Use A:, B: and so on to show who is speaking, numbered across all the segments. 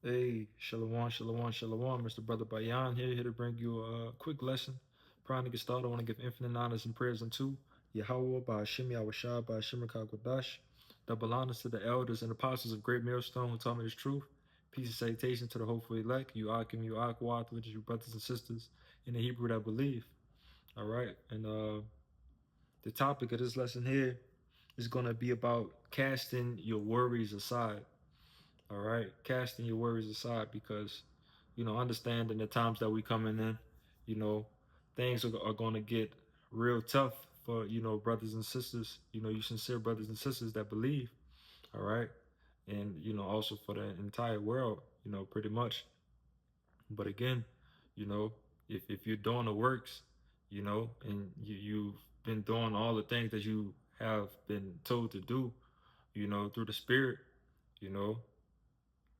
A: Hey, Shalom, Shalom, Shalom. Mr. Brother Bayan here to bring you a quick lesson. Prior to get started, I want to give infinite honors and prayers unto Yahweh, by Hashem Yahushua, by Hashem Kodash. Double honors to the elders and apostles of Great Millstone who taught me this truth. Peace and salutation to the hopeful elect, you Akim, you Akwat, which is your brothers and sisters in the Hebrew that believe. All right, and the topic of this lesson here is going to be about casting your worries aside. All right, casting your worries aside because, understanding the times that we coming in, you know, things are going to get real tough for, brothers and sisters, you sincere brothers and sisters that believe. All right. And, also for the entire world, pretty much. But again, you know, if you're doing the works, and you've been doing all the things that you have been told to do, through the spirit, you know,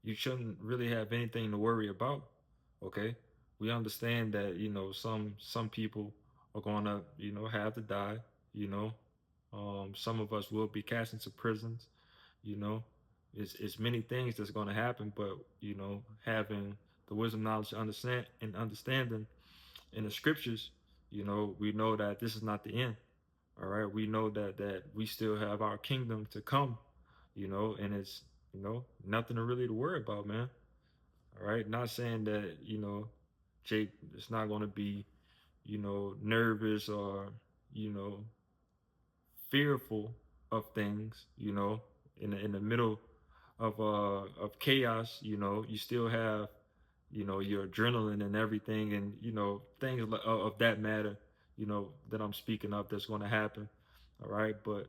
A: you shouldn't really have anything to worry about. Okay, we understand that some people are gonna have to die. You know, some of us will be cast into prisons. You know, it's many things that's gonna happen, but having the wisdom, knowledge, understanding in the scriptures, we know that this is not the end. All right, we know that we still have our kingdom to come. And it's nothing to really to worry about, man. All right. Not saying that, Jake is not going to be, nervous or, you know, fearful of things, in the middle of chaos, you still have, your adrenaline and everything and, things of that matter, that I'm speaking of that's going to happen. All right. But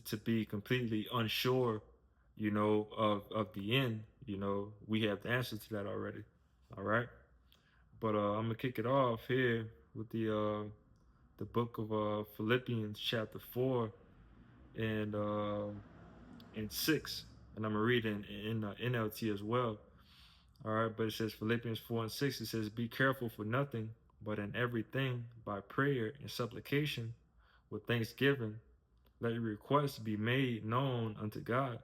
A: to be completely unsure, of the end, we have the answer to that already. All right. But I'm gonna kick it off here with the book of Philippians chapter 4 and and 6. And I'm gonna read in NLT as well. All right, but it says Philippians 4 and 6, it says, "Be careful for nothing, but in everything by prayer and supplication with thanksgiving, let your requests be made known unto God."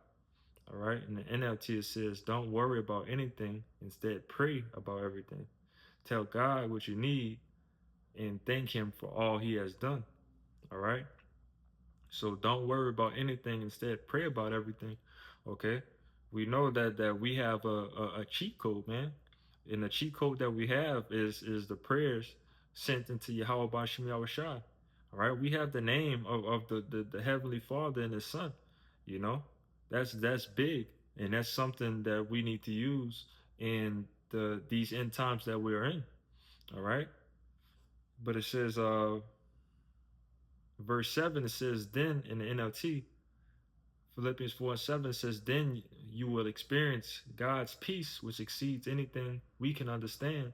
A: All right. In the NLT, it says, "Don't worry about anything. Instead, pray about everything. Tell God what you need and thank Him for all He has done." All right. So don't worry about anything. Instead, pray about everything. Okay. We know that we have a cheat code, man. And the cheat code that we have is the prayers sent into Yahweh Bashim Yahushua. All right. We have the name of the Heavenly Father and His Son. You know, that's big. And that's something that we need to use in these end times that we're in. All right. But it says verse 7, it says, then in the NLT, Philippians 4 and 7 says, then you will experience God's peace, which exceeds anything we can understand.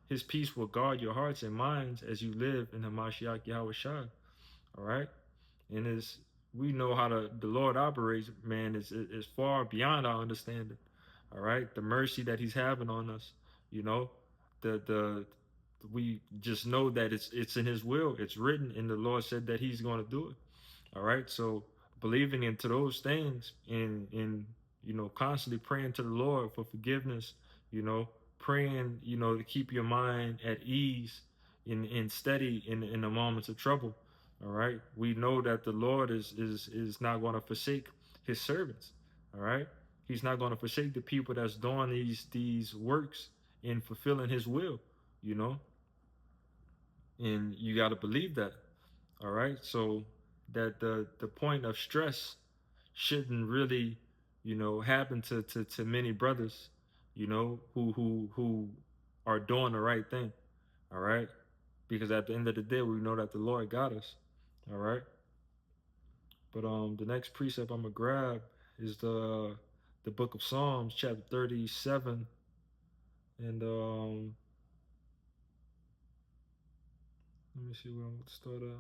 A: His peace will guard your hearts and minds as you live in Hamashiach Yahweh Shai. All right. And as we know how the Lord operates, man, is far beyond our understanding. All right. The mercy that He's having on us, you know, the we just know that it's in His will. It's written, and the Lord said that He's going to do it. All right. So believing into those things and constantly praying to the Lord for forgiveness, praying, to keep your mind at ease and steady in the moments of trouble. All right. We know that the Lord is not going to forsake His servants. All right. He's not going to forsake the people that's doing these works and fulfilling His will, you know, and you got to believe that. All right. So that the point of stress shouldn't really, happen to many brothers, who are doing the right thing. All right. Because at the end of the day, we know that the Lord got us. All right. But the next precept I'm gonna grab is the book of Psalms, chapter 37, and let me see where I'm gonna start at.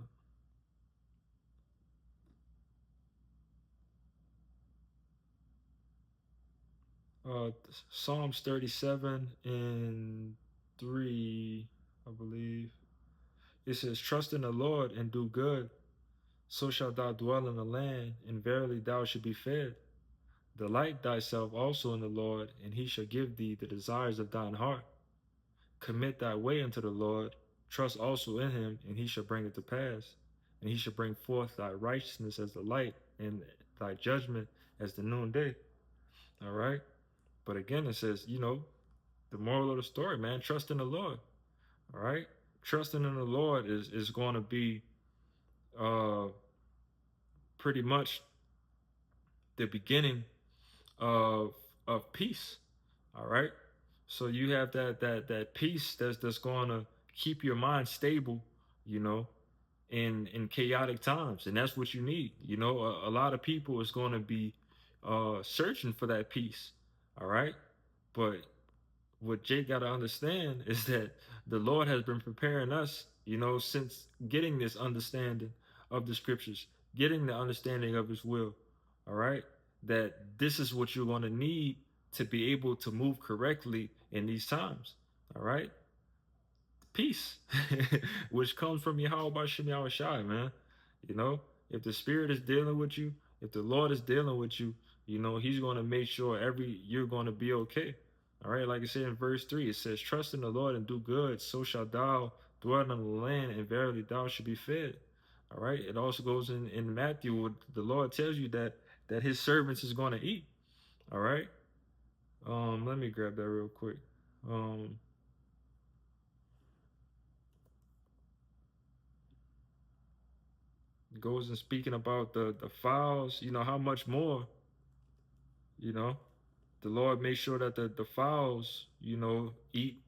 A: Uh, Psalms 37 and 3, I believe. It says, "Trust in the Lord and do good, so shalt thou dwell in the land, and verily thou shalt be fed. Delight thyself also in the Lord, and he shall give thee the desires of thine heart. Commit thy way unto the Lord, trust also in him, and he shall bring it to pass. And he shall bring forth thy righteousness as the light, and thy judgment as the noonday. All right. But again, it says, the moral of the story, man, trust in the Lord. All right. Trusting in the Lord is going to be uh pretty much the beginning of peace. All right. So you have that peace that's going to keep your mind stable, you know, in chaotic times, and that's what you need. A lot of people is going to be searching for that peace. All right. But what Jake got to understand is that the Lord has been preparing us, since getting this understanding of the scriptures, getting the understanding of his will. All right. That this is what you're going to need to be able to move correctly in these times. All right. Peace, which comes from Yahweh Bashem Yahweh Shai, man. You know, if the Spirit is dealing with you, if the Lord is dealing with you, He's going to make sure you're going to be okay. All right, like I said in verse 3, it says, "Trust in the Lord and do good, so shalt thou dwell in the land, and verily thou shalt be fed." All right, it also goes in Matthew, where the Lord tells you that His servants is going to eat. All right, let me grab that real quick. Um, Goes and speaking about the fowls, how much more, you know, the Lord makes sure that the fowls, eat,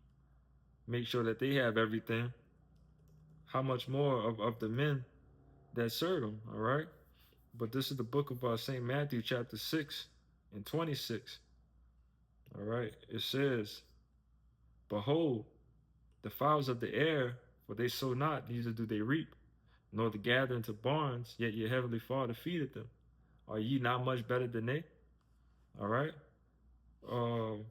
A: make sure that they have everything. How much more of the men that serve him, all right? But this is the book of St. Matthew, chapter 6 and 26, all right? It says, "Behold, the fowls of the air, for they sow not, neither do they reap, nor to gather into barns, yet your heavenly Father feedeth them. Are ye not much better than they?" All right? Um,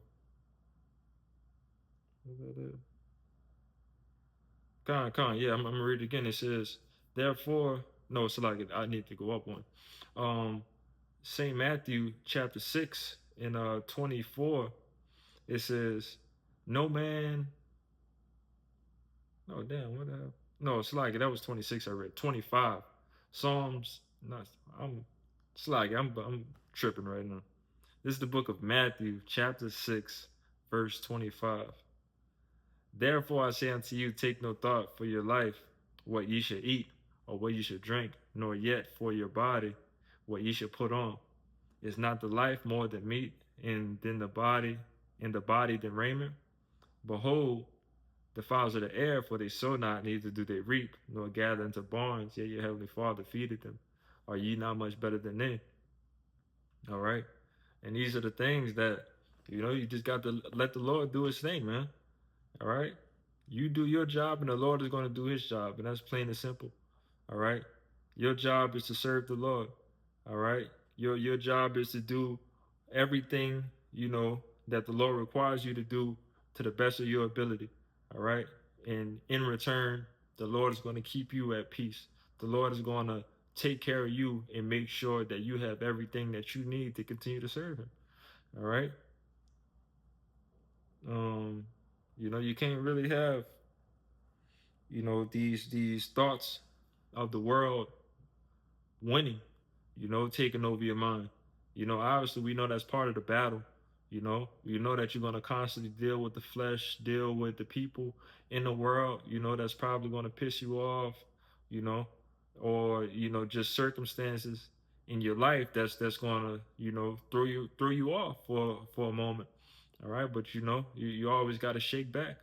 A: yeah, I'm gonna read it again. It says, "Therefore, no, it's like I need to go up one." Saint Matthew chapter 6 and 24. It says, "No man." No, damn, what the hell? No, it's like that was 26. I read 25. Psalms. Not. I'm. It's like I'm tripping right now. This is the book of Matthew chapter 6, verse 25. "Therefore I say unto you, take no thought for your life, what ye should eat, or what ye should drink, nor yet for your body, what ye should put on. Is not the life more than meat, and the body than raiment? Behold, the fowls of the air, for they sow not, neither do they reap, nor gather into barns, yet your heavenly Father feedeth them. Are ye not much better than they?" All right. And these are the things that, you just got to let the Lord do his thing, man. All right. You do your job, and the Lord is going to do his job. And that's plain and simple. All right. Your job is to serve the Lord. All right. Your job is to do everything, that the Lord requires you to do to the best of your ability. All right. And in return, the Lord is going to keep you at peace. The Lord is going to take care of you and make sure that you have everything that you need to continue to serve him. All right. Um, you can't really have, these thoughts of the world winning, taking over your mind. Obviously we know that's part of the battle. You know that you're going to constantly deal with the flesh, deal with the people in the world, that's probably going to piss you off, you know, or just circumstances in your life that's going to, throw you off for a moment. All right, but you always got to shake back,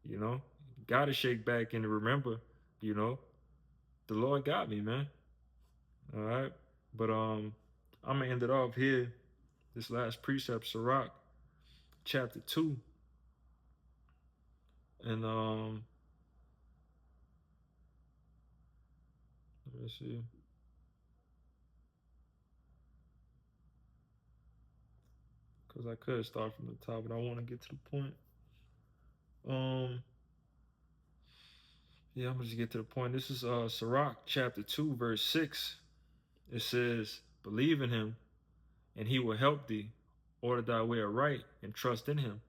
A: you know, got to shake back and remember, you know, the Lord got me, man. All right. But I'm gonna end it off here. This last precept, Sirach, chapter 2. And let me see. Because I could start from the top, but I want to get to the point. Um yeah, I'm gonna just get to the point. This is Sirach chapter 2, verse 6. It says, "Believe in him, and he will help thee. Order thy way aright, and trust in him.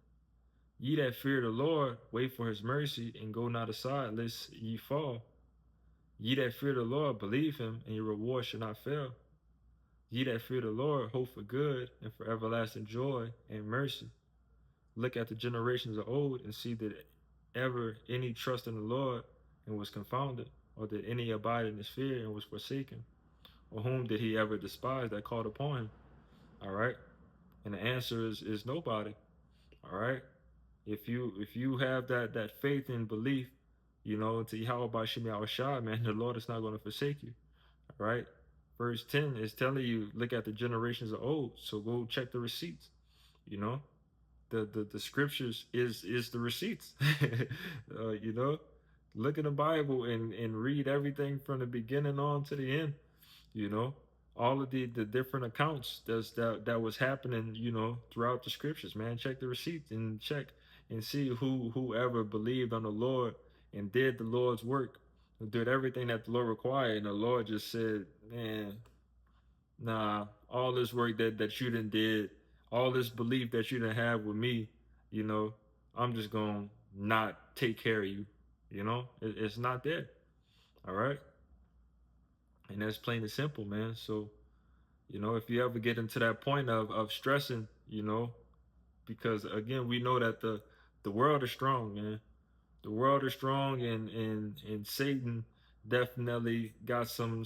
A: Ye that fear the Lord, wait for his mercy, and go not aside, lest ye fall. Ye that fear the Lord, believe him, and your reward shall not fail. Ye that fear the Lord, hope for good, and for everlasting joy and mercy. Look at the generations of old, and see that ever any trust in the Lord, and was confounded, or did any abide in his fear, and was forsaken? Or whom did he ever despise that called upon him? All right. And the answer is nobody. All right. If you have that faith and belief, to Yahweh by Shem Shai, man, the Lord is not going to forsake you. All right. Verse 10 is telling you, look at the generations of old. So go check the receipts. You know, the scriptures is the receipts. You know, look in the Bible and read everything from the beginning on to the end. You know, all of the different accounts that was happening, throughout the scriptures, man. Check the receipts and check and see whoever believed on the Lord and did the Lord's work, and did everything that the Lord required, and the Lord just said, man, nah, all this work that you done did, all this belief that you done have with me, you know, I'm just gonna not take care of you. It's not there. All right. And that's plain and simple, man. So, if you ever get into that point of stressing, because again, we know that the world is strong, man. The world is strong, and Satan definitely got some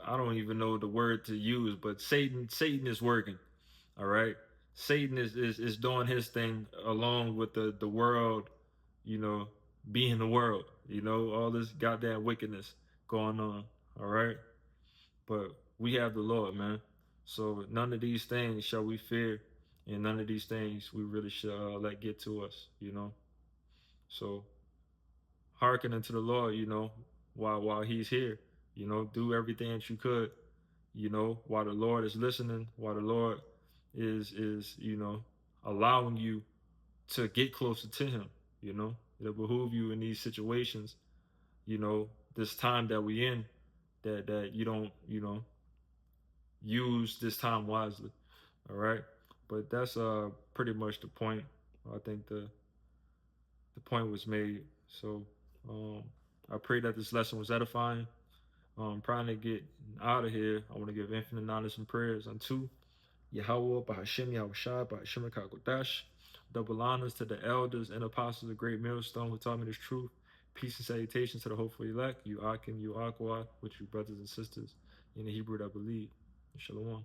A: I don't even know the word to use, but Satan is working. All right. Satan is doing his thing along with the world, you know, being the world, all this goddamn wickedness going on. All right. But we have the Lord, man. So none of these things shall we fear, and none of these things we really should let get to us. So hearken unto the Lord, while He's here. Do everything that you could, while the Lord is listening, while the Lord is allowing you to get closer to Him. It'll behoove you in these situations. This time that we in, that you don't use this time wisely. All right, but that's pretty much the point. I think the point was made. So um, I pray that this lesson was edifying. Trying to get out of here, I want to give infinite knowledge and prayers unto Yahweh, Bahashem Yahushua, Bahashem Kakodash. Double honors to the elders and apostles of Great Millstone who taught me this truth. Peace and salutations to the hopeful elect, you Akim, you Aqua, with you brothers and sisters in the Hebrew that believe. Shalom.